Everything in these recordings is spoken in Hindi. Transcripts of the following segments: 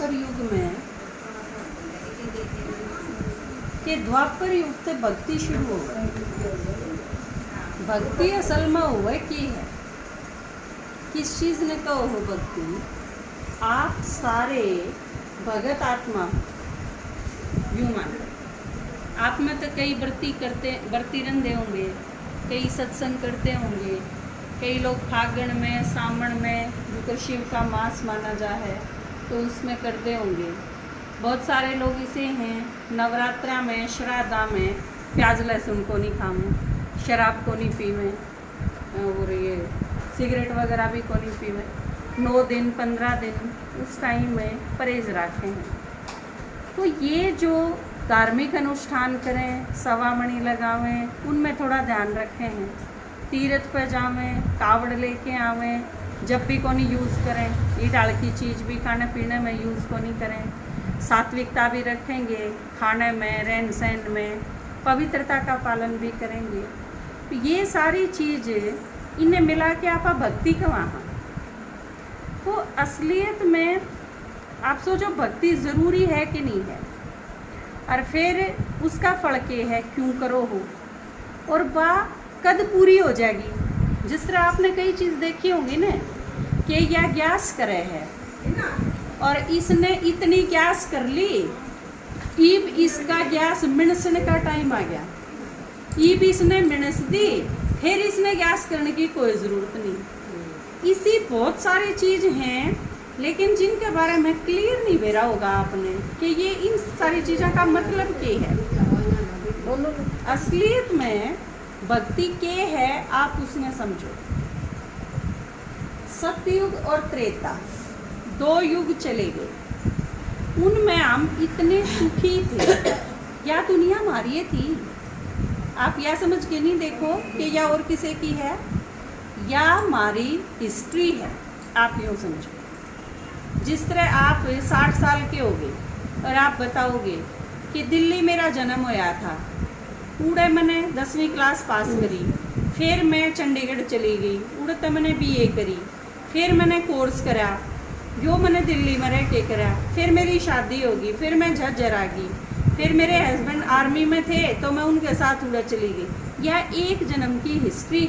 द्वापर युग में कि द्वापर युग से भक्ति शुरू हो गई। भक्ति असल में हुआ की है, किस चीज़ ने कहो हो भक्ति? आप सारे भगत आत्मा यूं मान, आप में तो कई व्रती रंधे होंगे, कई सत्संग करते होंगे, कई लोग फागण में सामण में जो शिव का मास माना जा है तो उसमें करते होंगे। बहुत सारे लोग इसे हैं नवरात्रा में श्राद्धा में प्याज लहसुन को नहीं खावे, शराब को नहीं पीवे और ये सिगरेट वगैरह भी को नहीं पीवे, 9 दिन 15 दिन उस टाइम में परहेज रखे हैं। तो ये जो धार्मिक अनुष्ठान करें, सवामणि लगावें, उनमें थोड़ा ध्यान रखें हैं। तीर्थ पर जावें, कावड़ लेके आवें, जब भी को नहीं यूज़ करें, ये डाल की चीज़ भी खाने पीने में यूज़ को नहीं करें। सात्विकता भी रखेंगे, खाने में, रहन सहन में पवित्रता का पालन भी करेंगे। तो ये सारी चीज़ें इन्हें मिला के आप भक्ति का वहाँ तो असलियत में आप सोचो भक्ति ज़रूरी है कि नहीं है, और फिर उसका फल के है, क्यों करो हो, और वह कद पूरी हो जाएगी। जिस तरह आपने कई चीज़ देखी होंगी ना कि यह गैस करे है और इसने इतनी गैस कर ली, ईब इसका गैस मिनसने का टाइम आ गया, ईब इसने मिनस दी, फिर इसने गैस करने की कोई ज़रूरत नहीं। इसी बहुत सारी चीज़ हैं लेकिन जिनके बारे में क्लियर नहीं बेरा होगा आपने कि ये इन सारी चीज़ों का मतलब क्या है। असलियत में भक्ति के है आप उसने समझो। सतयुग और त्रेता 2 युग चले गए, उनमें हम इतने सुखी थे, या दुनिया हमारी थी। आप यह समझ के नहीं देखो कि या और किसी की है, या हमारी हिस्ट्री है। आप यूँ समझो, जिस तरह आप 60 साल के होगे और आप बताओगे कि दिल्ली मेरा जन्म होया था, उड़े मैंने 10वीं क्लास पास करी, फिर मैं चंडीगढ़ चली गई, उड़े तो मैंने BA करी, फिर मैंने कोर्स करा जो मैंने दिल्ली में रह के करा, फिर मेरी शादी होगी, फिर मैं झज्जर आ गई, फिर मेरे हस्बैंड आर्मी में थे तो मैं उनके साथ उड़े चली गई। यह एक जन्म की हिस्ट्री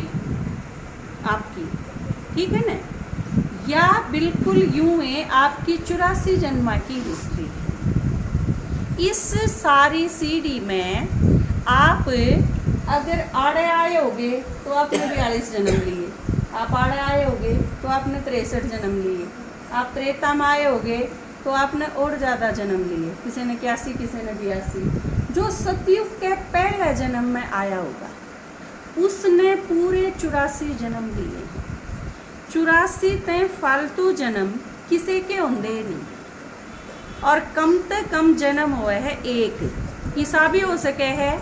आपकी, ठीक है ना? या बिल्कुल यूं है आपकी 84 जन्म की हिस्ट्री। इस सारी CD में आप अगर आड़े आए होगे तो आपने 42 जन्म लिए, आप आड़े आए होगे तो आपने 63 जन्म लिए, आप त्रेता में आए होगे तो आपने और ज़्यादा जन्म लिए, किसी ने 81, किसी ने 82। जो सतयुग के पहले जन्म में आया होगा उसने पूरे 84 जन्म लिए। 84 तय फालतू जन्म किसी के होंदे नहीं, और कम से कम जन्म हुआ है एक। ऐसा भी हो सके है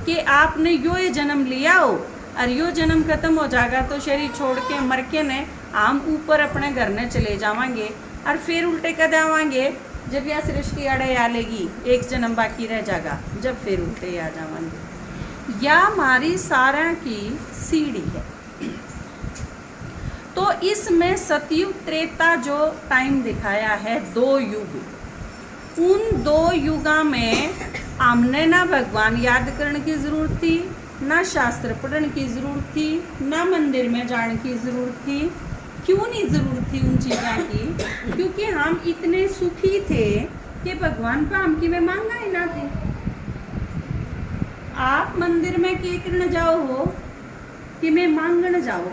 कि आपने ये जन्म लिया हो और यो जन्म खत्म हो जाएगा तो शरीर छोड़ के मर के ने हम ऊपर अपने घर में चले जावांगे, और फिर उल्टे कद आवांगे जब यह सृष्टि अड़े आ लेगी, एक जन्म बाकी रह जाएगा, जब फिर उल्टे आ जावांगे। या हमारी सारा की सीढ़ी है। तो इसमें सतयुग त्रेता जो टाइम दिखाया है 2 युग, उन 2 युगा में हमने ना भगवान याद करने की ज़रूरत थी, ना शास्त्र पढ़ने की ज़रूरत थी, ना मंदिर में जाने की ज़रूरत थी। क्यों नहीं ज़रूरत थी उन चीज़ों की? क्योंकि हम इतने सुखी थे कि भगवान पर हम की में मांगा ही ना थे। आप मंदिर में के करने जाओ हो कि मैं मांगने जाओ,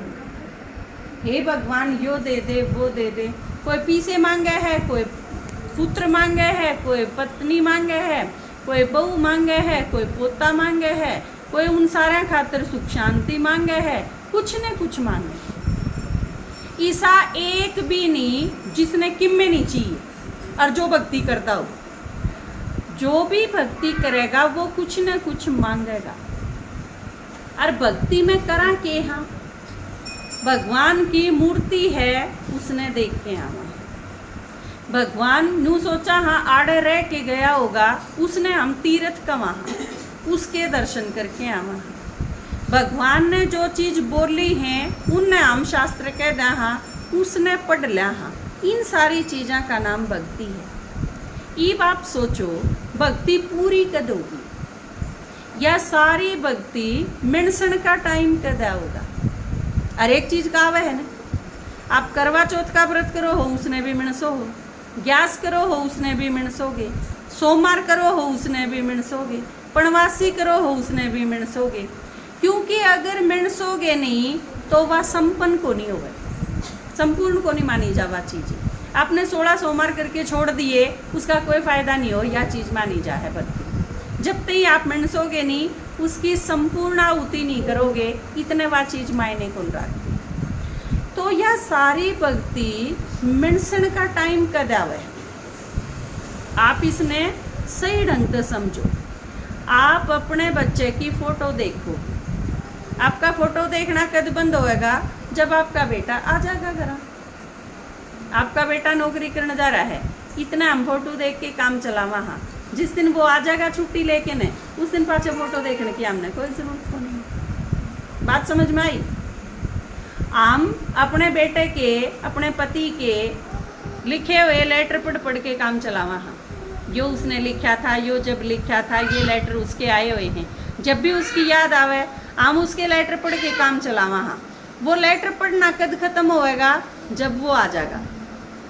हे भगवान यो दे दे वो दे दे। कोई पीसे मांगे है, कोई पुत्र मांगे है, कोई पत्नी मांगे है, कोई बहू मांगे है, कोई पोता मांगे है, कोई उन सारे खातर सुख शांति मांगे है, कुछ न कुछ मांगे। ईसा एक भी नहीं जिसने किम्मे नहीं चाहिए। और जो भक्ति करता हो, जो भी भक्ति करेगा वो कुछ न कुछ मांगेगा। और भक्ति में करा के हाँ भगवान की मूर्ति है, उसने देख के आवा। भगवान नू सोचा हाँ आड़े रह के गया होगा, उसने हम तीर्थ का वहाँ उसके दर्शन करके आवा। भगवान ने जो चीज़ बोली हैं उनने हम शास्त्र के दा हाँ, उसने पढ़ लिया हाँ। इन सारी चीज़ों का नाम भक्ति है। अब आप सोचो भक्ति पूरी कद होगी, या सारी भक्ति मिणसन का टाइम कद होगा। हर एक चीज का है ना, आप करवा चौथ का व्रत करो हो उसने भी मिणसो हो, ग्यास करो हो उसने भी मिणसोगे, सोमवार करो हो उसने भी मिणसोगे, पणवासी करो हो उसने भी मिणसोगे। क्योंकि अगर मिणसोगे नहीं तो वह संपन्न को नहीं होगा, संपूर्ण को नहीं मानी जावा चीज़। आपने 16 सोमवार करके छोड़ दिए, उसका कोई फायदा नहीं हो, यह चीज़ मानी जा है भक्ति। जब तक आप मिणसोगे नहीं, उसकी संपूर्ण आहुति नहीं करोगे, इतने वह चीज़ मायने को रखती। तो यह सारी भक्ति मिणसन का टाइम कद आवे, आप इसने सही ढंग से समझो। आप अपने बच्चे की फोटो देखो, आपका फोटो देखना कद बंद होएगा, जब आपका बेटा आ जाएगा घर। आपका बेटा नौकरी करने जा रहा है, इतना हम फोटो देख के काम चला वहाँ, जिस दिन वो आ जाएगा छुट्टी लेके ने, उस दिन पाछे फोटो देखने की हमने कोई जरूरत को नहीं। बात समझ में आई? हम अपने बेटे के, अपने पति के लिखे हुए लेटर पढ़ के काम चला वहाँ, यो उसने लिखा था, यो जब लिखा था, ये लेटर उसके आए हुए हैं। जब भी उसकी याद आवे हम उसके लेटर पढ़ के काम चला वहाँ। वो लेटर पढ़ना कद खत्म होएगा, जब वो आ जाएगा।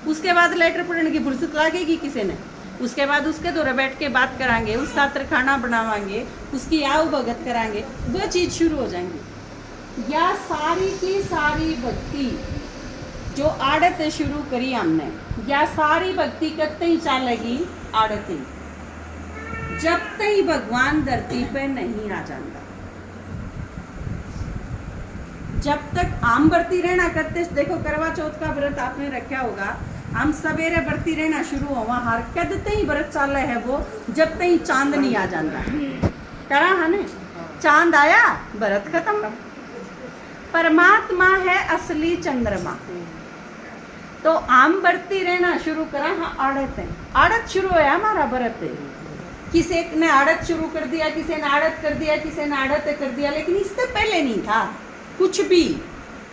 उसके बाद लेटर पढ़ने की फुर्सत लागेगी किसी ने? उसके बाद उसके दौरे बैठ के बात करांगे, उस खातर खाना बनावांगे, उसकी आव भगत करांगे, वो चीज़ शुरू हो जाएंगी। या सारी की सारी भक्ति जो आड़त शुरू करी हमने, या सारी भक्ति कब तक चलेगी? आड़त, जब तक भगवान धरती पे नहीं आ जाता। जब तक आम बरती रहना करते, देखो करवा चौथ का व्रत आपने रखा होगा, हम सवेरे बरती रहना शुरू हुआ, हर कद तक व्रत चल है वो, जब तक चांद नहीं आ जाता। करा है ना, चांद आया व्रत खत्म। परमात्मा है असली चंद्रमा। तो आम बरती रहना शुरू करा, हाँ आड़त है, आड़त शुरू है हमारा व्रत। किसी ने आड़त शुरू कर दिया, किसी ने आड़त कर दिया, किसी ने आड़त कर दिया, लेकिन इससे पहले नहीं था कुछ भी।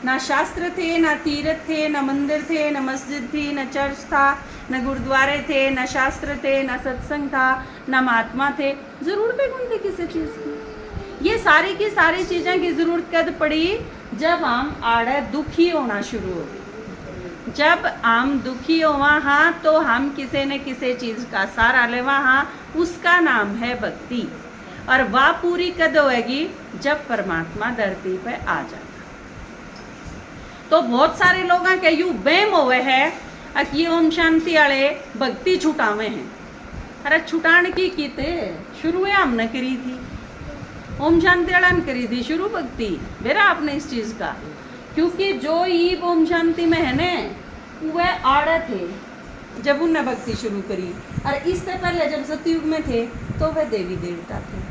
ना शास्त्र थे, ना तीर्थ थे, ना मंदिर थे, ना मस्जिद थी, ना चर्च था, ना गुरुद्वारे थे, ना शास्त्र थे, ना सत्संग था, ना महात्मा थे। जरूरत कौन थी किसी चीज़ की? ये सारी की सारी चीज़ें की जरूरत कद पड़ी जब हम आड़े दुखी होना शुरू हो गए। जब हम दुखी हो वहाँ, तो हम किसी न किसी चीज़ का सहारा ले वहाँ, उसका नाम है भक्ति। और वह पूरी कद होएगी जब परमात्मा धरती पे आ जाए। तो बहुत सारे लोगों के यू बेम हुए है कि ओम शांति वाले भक्ति छुटावे हैं। अरे छुटाने की कीते शुरू हमने करी थी, ओम शांति वाला ने करी थी शुरू भक्ति बेरा आपने इस चीज का। क्योंकि जो ईब ओम शांति में है ने, वह आड़े थे जब उनने भक्ति शुरू करी। और इससे पहले जब सतयुग में थे तो वह देवी देवता थे।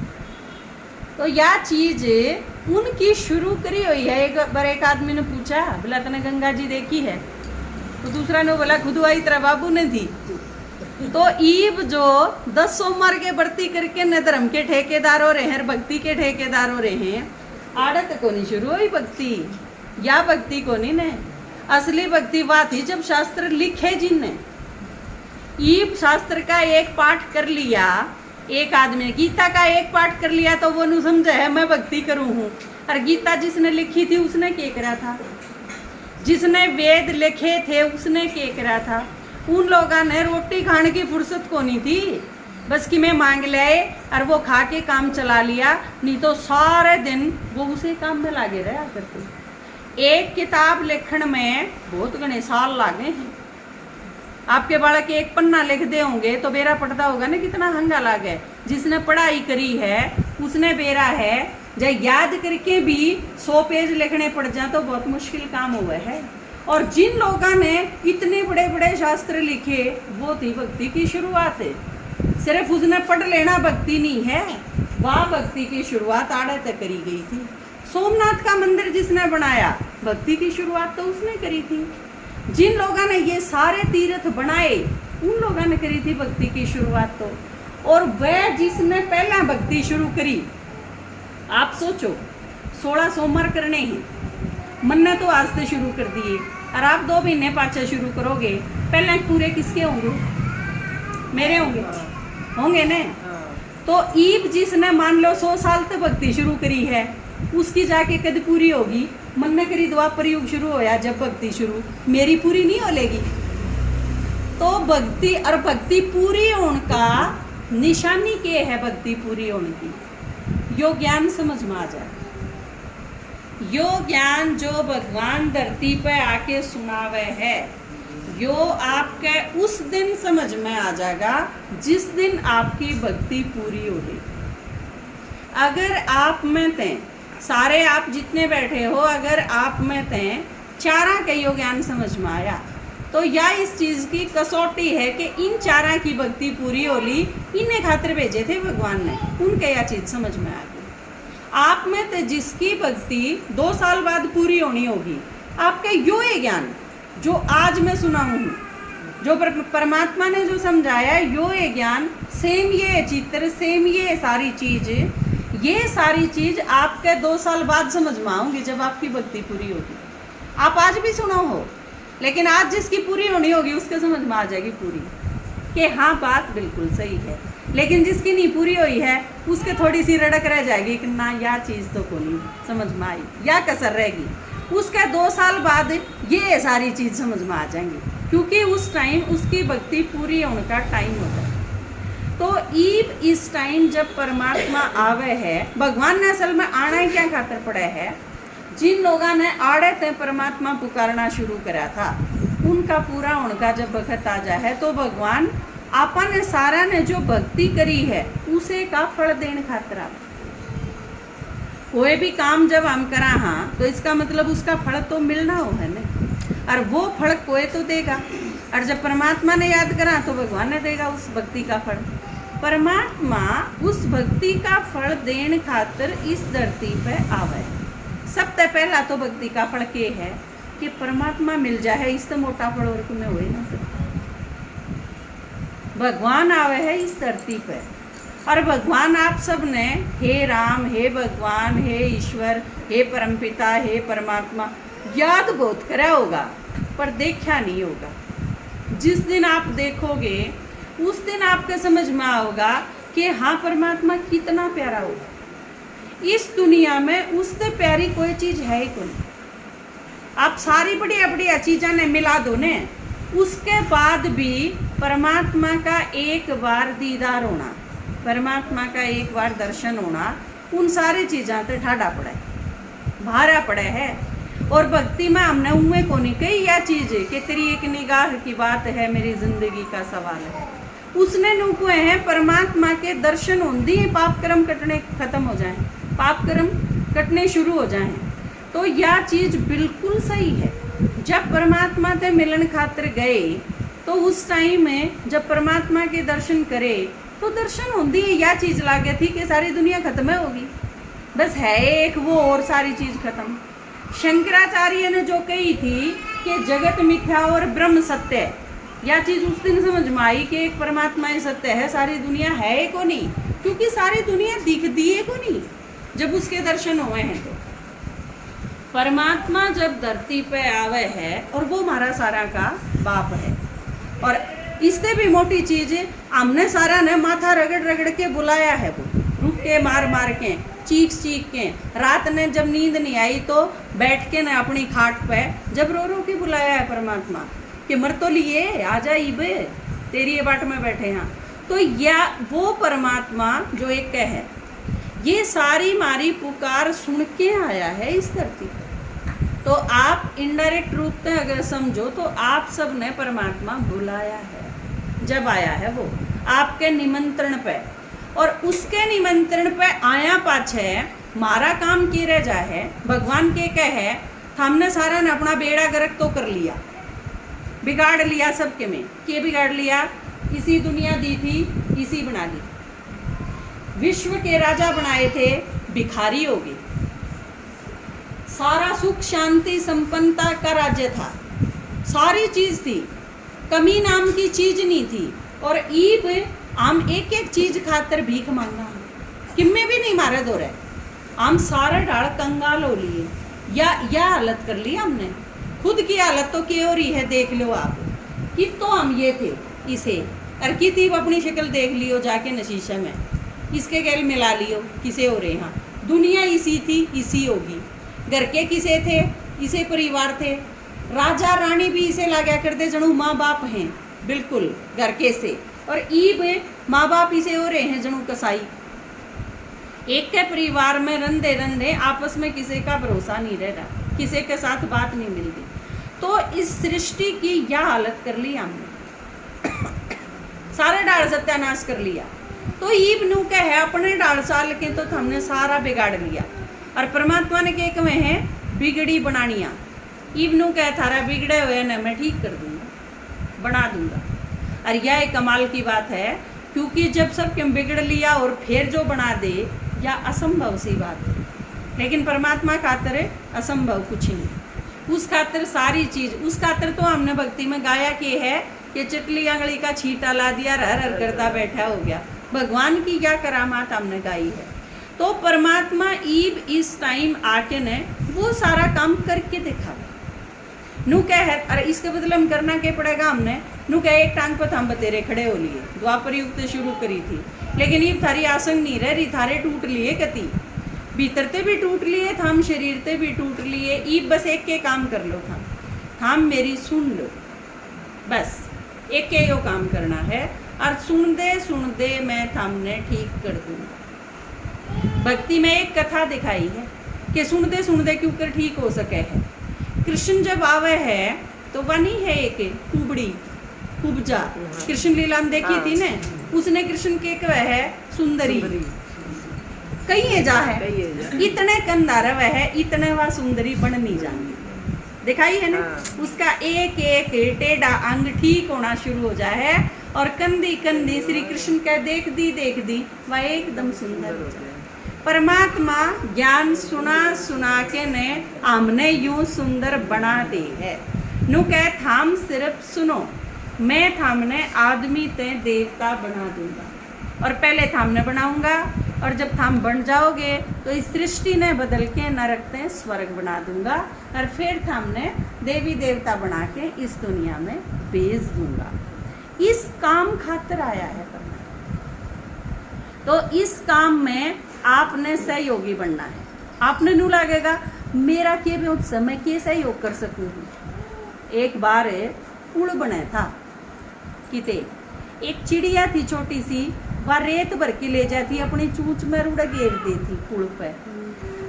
तो यह चीज उनकी शुरू करी हुई है। एक बार एक आदमी ने पूछा, बोला तने गंगा जी देखी है? तो दूसरा ने बोला खुद आई तेरा बाबू ने थी। तो ईब जो 10 सोमवार के बरती करके न धर्म के ठेकेदार हो रहे हैं, भक्ति के ठेकेदार हो रहे हैं, आड़त को नहीं शुरू हुई भक्ति, या भक्ति को नहीं ने। असली भक्ति वह थी जब शास्त्र लिखे जिनने। ईब शास्त्र का एक पाठ कर लिया, एक आदमी ने गीता का एक पाठ कर लिया तो वो नु समझे है मैं भक्ति करूँ हूँ। और गीता जिसने लिखी थी उसने क्या करा था? जिसने वेद लिखे थे उसने क्या करा था? उन लोगों ने रोटी खाने की फुर्सत को नहीं थी, बस कि मैं मांग ले और वो खा के काम चला लिया, नहीं तो सारे दिन वो उसी काम में लगे रहा करते। एक किताब लिखण में बहुत घने साल लागे हैं। आपके बालक एक पन्ना लिख दे होंगे तो बेरा पड़ता होगा ना कितना हंगा लागे। जिसने पढ़ाई करी है उसने बेरा है, जब याद करके भी 100 पेज लिखने पड़ जाए तो बहुत मुश्किल काम हुआ है। और जिन लोगों ने इतने बड़े बड़े शास्त्र लिखे, वो थी भक्ति की शुरुआत है। सिर्फ उसने पढ़ लेना भक्ति नहीं है, वह भक्ति की शुरुआत आड़े तक करी गई थी। सोमनाथ का मंदिर जिसने बनाया, भक्ति की शुरुआत तो उसने करी थी। जिन लोगों ने ये सारे तीर्थ बनाए, उन लोगों ने करी थी भक्ति की शुरुआत तो। और वह जिसने पहला भक्ति शुरू करी, आप सोचो 16 सोमवार करने हैं, मन ने तो आज से शुरू कर दिए, और आप 2 महीने पाछे शुरू करोगे, पहले पूरे किसके होंगे? मेरे होंगे ने। तो ईब जिसने मान लो 100 साल तक भक्ति शुरू करी है, उसकी जाके कद पूरी होगी? मन में करी द्वापर युग शुरू होया जब भक्ति शुरू, मेरी पूरी नहीं हो लेगी। तो भक्ति और भक्ति पूरी होने का निशानी क्या है? भक्ति पूरी होने की यो ज्ञान समझ में आ जाए। यो ज्ञान जो भगवान धरती पे आके सुनावे है, यो आपके उस दिन समझ में आ जाएगा जिस दिन आपकी भक्ति पूरी होगी। अगर आप में थे सारे, आप जितने बैठे हो, अगर आप में थे चारा का यो ज्ञान समझ में आया, तो या इस चीज की कसौटी है कि इन चारा की भक्ति पूरी होली, इन्हें खातिर भेजे थे भगवान ने, उनके यह चीज समझ में आ गई। आप में थे जिसकी भक्ति 2 साल बाद पूरी होनी होगी, आपका यो है ज्ञान जो आज मैं सुना हूँ, जो परमात्मा ने जो समझाया, यो है ज्ञान, सेम ये चित्र, सेम ये सारी चीज आपके 2 साल बाद समझ में आऊंगी जब आपकी भक्ति पूरी होगी। आप आज भी सुना हो, लेकिन आज जिसकी पूरी होनी होगी उसके समझ में आ जाएगी पूरी, कि हाँ बात बिल्कुल सही है। लेकिन जिसकी नहीं पूरी हुई है उसके थोड़ी सी रड़क रह जाएगी कि ना यह चीज़ तो को नहीं समझ में आई, या कसर रहेगी। उसके 2 साल बाद ये सारी चीज़ समझ में आ जाएंगी, क्योंकि उस टाइम उसकी भक्ति पूरी होने का टाइम होता है। तो ईब इस टाइम जब परमात्मा आवे है, भगवान ने असल में आना ही क्या खातर पड़ा है? जिन लोगों ने आड़े ते परमात्मा पुकारना शुरू करा था, उनका पूरा होने का जब वक्त आ जाए तो भगवान आपन ने सारा ने जो भक्ति करी है उसे का फल देने खातिर आवे। कोई भी काम जब हम करा हाँ, तो इसका मतलब उसका फल तो मिलना हो है ना, और वो फल कोई तो देगा। और जब परमात्मा ने याद करा तो भगवान ने देगा उस भक्ति का फल। परमात्मा उस भक्ति का फल देने खातिर इस धरती पे आवे। सबसे पहला तो भक्ति का फल के है कि परमात्मा मिल जाए, इससे मोटा फल और तुम्हें हो ही ना सकता। भगवान आवे है इस धरती पे, और भगवान आप सब ने हे राम, हे भगवान, हे ईश्वर, हे परमपिता, हे परमात्मा याद बहुत करा होगा, पर देखा नहीं होगा। जिस दिन आप देखोगे उस दिन आपके समझ में आओगा कि हाँ परमात्मा कितना प्यारा होगा। इस दुनिया में उससे प्यारी कोई चीज़ है ही कोई। आप सारी बढ़िया बढ़िया चीज़ें ने मिला दो ने, उसके बाद भी परमात्मा का एक बार दीदार होना, परमात्मा का एक बार दर्शन होना, उन सारी चीज़ों पे ठाडा पड़ा है, भारा पड़ा है। और भक्ति में हमने उनमें को नहीं कही यह चीज़ है कि तेरी एक निगाह की बात है, मेरी जिंदगी का सवाल है। उसने नुकुए हैं परमात्मा के दर्शन होंदी है, पाप कर्म कटने खत्म हो जाए, पाप कर्म कटने शुरू हो जाए। तो यह चीज़ बिल्कुल सही है। जब परमात्मा से मिलन खातिर गए तो उस टाइम में जब परमात्मा के दर्शन करे तो दर्शन होंदी है, यह चीज़ लागे थी कि सारी दुनिया खत्म होगी, बस है एक वो और सारी चीज़ खत्म। शंकराचार्य ने जो कही थी कि जगत मिथ्या और ब्रह्म सत्य है, यह चीज़ उस दिन समझ में आई कि एक परमात्मा ही सत्य है, सारी दुनिया है को नहीं, क्योंकि सारी दुनिया दिखती है को नहीं जब उसके दर्शन हुए हैं। तो परमात्मा जब धरती पे आवे है और वो हमारा सारा का बाप है, और इससे भी मोटी चीज़ हमने सारा ने माथा रगड़ रगड़ के बुलाया है, वो रुक के मार मार के चीख चीख के, रात ने जब नींद नहीं आई तो बैठ के ना अपनी खाट पे जब रो रो के बुलाया है परमात्मा कि मर तो लिए आ जा इबे तेरी ये बाट में बैठे हैं। तो या वो परमात्मा जो एक है, ये सारी मारी पुकार सुन के आया है इस धरती पर। तो आप इनडायरेक्ट रूप से अगर समझो तो आप सब ने परमात्मा बुलाया है जब आया है वो आपके निमंत्रण पे, और उसके निमंत्रण पे आया पाछे मारा काम की रह जाए। भगवान के कहे हमने सारा ने अपना बेड़ा गर्क तो कर लिया, बिगाड़ लिया सबके में, के बिगाड़ लिया, इसी दुनिया दी थी इसी बना दी, विश्व के राजा बनाए थे भिखारी हो गए, सारा सुख शांति संपन्नता का राज्य था, सारी चीज थी, कमी नाम की चीज नहीं थी। और ईब हम एक एक चीज खातर भीख मांगा, किम्मे भी नहीं मारे दो रहे, हम सारे डाल कंगाल हो लिए, या हालत कर ली हमने। खुद की हालत तो की हो रही है, देख लो आप कि तो हम ये थे इसे और की थी अपनी शक्ल देख लियो जाके नशीशे में, इसके गैल मिला लियो किसे हो रहे। हाँ, दुनिया इसी थी, इसी होगी। घर के किसे थे, इसे परिवार थे। राजा रानी भी इसे लाग्या करते जनू माँ बाप हैं, बिल्कुल घर के से। और ईब माँ बाप इसे हो रहे हैं जनू कसाई। एक के परिवार में रंधे रंधे आपस में किसी का भरोसा नहीं रह रहा, किसी के साथ बात नहीं मिलती। तो इस सृष्टि की यह हालत कर ली हमने, सारे डाल सत्यानाश कर लिया। तो ईब नू क्या है, अपने डाल चाल के तो हमने सारा बिगाड़ लिया। और परमात्मा ने क्या कहे हैं, बिगड़ी बनानिया। ईब नू क्या थारा बिगड़े हुए न मैं ठीक कर दूंगा, बना दूंगा। और यह एक कमाल की बात है, क्योंकि जब सब क्यों बिगड़ लिया और फिर जो बना दे, या असंभव सी बात है। लेकिन परमात्मा खातर असंभव कुछ नहीं। उस खातर सारी चीज, उस खातर तो हमने भक्ति में गाया कि है कि चटली आंगली का छींटा ला दिया, हर हर करता बैठा हो गया। भगवान की क्या करामात हमने गाई है। तो परमात्मा ईब इस टाइम आके ने वो सारा काम करके दिखा नू क्या है। अरे इसके बदले हम करना क्या पड़ेगा, हमने नू क्या एक टांग पर हम बतेरे खड़े हो लिए। द्वापर युग से शुरू करी थी, लेकिन ये थारी आसंग नहीं रह रही, थारे टूट लिए कति, भीतर ते भी टूट लिए थाम, शरीर ते भी टूट लिए। ईब बस एक के काम कर लो थाम मेरी सुन लो, बस एक के यो काम करना है। और सुन दे मैं थामने ठीक कर दूंगा। भक्ति में एक कथा दिखाई है कि सुन दे क्यों कर ठीक हो सके है। कृष्ण जब आवे है तो वनी है एक कुबड़ी कुब्जा, कृष्ण लीला में देखी थी ने, उसने कृष्ण के कह है सुंदरी, कई है जा है इतने कंधार वह है, इतने वह सुंदरी बन नहीं जानी दिखाई है ना। उसका एक एक टेढ़ा अंग ठीक होना शुरू हो जाए है, और कंधी कंधी श्री कृष्ण का देख दी वह एकदम सुंदर हो जाए। परमात्मा ज्ञान सुना के ने हमने यूं सुंदर बना दी है। नु कह थाम सिर्फ सुनो, मैं थामने आदमी ते देवता बना दूंगा। और पहले थामने बनाऊंगा, और जब थाम बन जाओगे तो इस सृष्टि ने बदल के नरक ते स्वर्ग बना दूंगा, और फिर थामने देवी देवता बना के इस दुनिया में भेज दूंगा। इस काम खातिर आया है परमात्मा। तो इस काम में आपने सहयोगी बनना है। आपने नू लगेगा मेरा के भी उत्सव मैं के सहयोग कर सकूँ। एक बार पुल बना था किते, एक चिड़िया थी छोटी सी, वह रेत भर के ले जाती अपनी चूंच में रुड़ घेर देती पुल पे।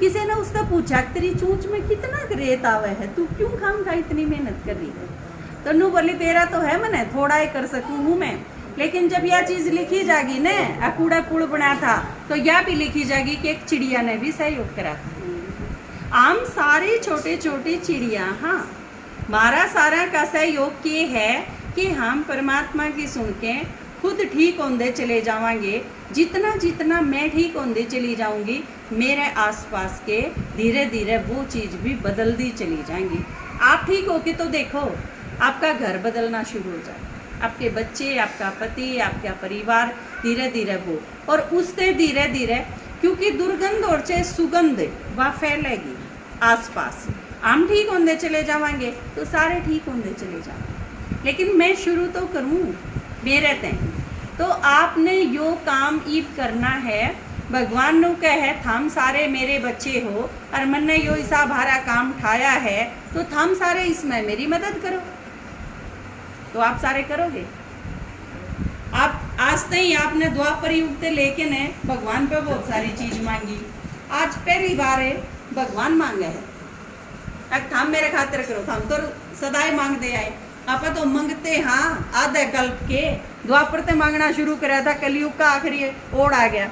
किसी ने उससे पूछा तेरी चूंच में कितना रेत आवे है, तू क्यों खामखा इतनी मेहनत कर रही है। तो नू बोली तेरा तो है मने थोड़ा ही कर सकूं हूँ मैं, लेकिन जब यह चीज लिखी जाएगी ने अकूड़ा पुल बना था, तो यह भी लिखी जाएगी कि एक चिड़िया ने भी सहयोग करा था। आम सारी छोटे छोटी चिड़िया, हाँ मारा सारा का सहयोग ये है कि हम परमात्मा की सुन के खुद ठीक होंदे चले जावांगे। जितना जितना मैं ठीक होंदे चली जाऊंगी, मेरे आसपास के धीरे धीरे वो चीज़ भी बदलती चली जाएंगी। आप ठीक हो के तो देखो, आपका घर बदलना शुरू हो जाए, आपके बच्चे, आपका पति, आपका परिवार धीरे धीरे वो, और उससे धीरे धीरे क्योंकि दुर्गंध और चाहे सुगंध वह फैलेगी आसपास। हम ठीक होंदे चले जावांगे तो सारे ठीक होंदे चले जाएंगे। लेकिन मैं शुरू तो करूँ मेरे तय, तो आपने यो काम ईब करना है। भगवान नु कहे थम सारे मेरे बच्चे हो और मैंने यो ऐसा भारा काम ठाया है, तो थम सारे इसमें मेरी मदद करो। तो आप सारे करोगे। आप आज तक आपने द्वापर युग से लेके ने भगवान पे बहुत सारी चीज मांगी, आज पहली बार है भगवान मांगे है। अब थम मेरे खातिर करो, थम तो सदाई मांगते आए, आप तो मंगते हाँ आधे कल्प के, द्वापर ते मांगना शुरू करा था, कलयुग का आखिरी ओढ़ आ गया।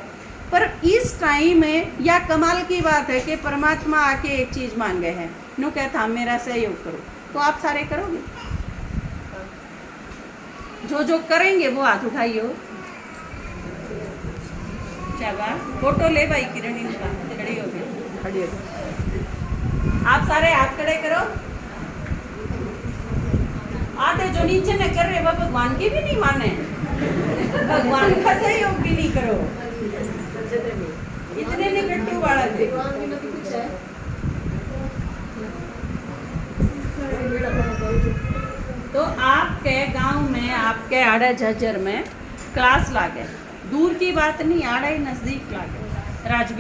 पर इस टाइम में यह कमाल की बात है कि परमात्मा आके एक चीज मांगे हैं, नु कहता हम मेरा सहयोग करो। तो आप सारे करोगे? जो जो करेंगे वो हाथ उठाइयो। फोटो ले भाई किरण, इनका खड़ी हो गई, खड़ी हो गई। आप सारे हाथ खड़े करो। आधे जो नीचे न कर रहे वह भगवान की भी नहीं माने, भगवान का सहयोग भी नहीं करो। इतने निकट्टू वाला थे। तो आपके गांव में, आपके के आड़े झज्जर में क्लास लागे, दूर की बात नहीं, आड़े ही नज़दीक लागे। राजबीर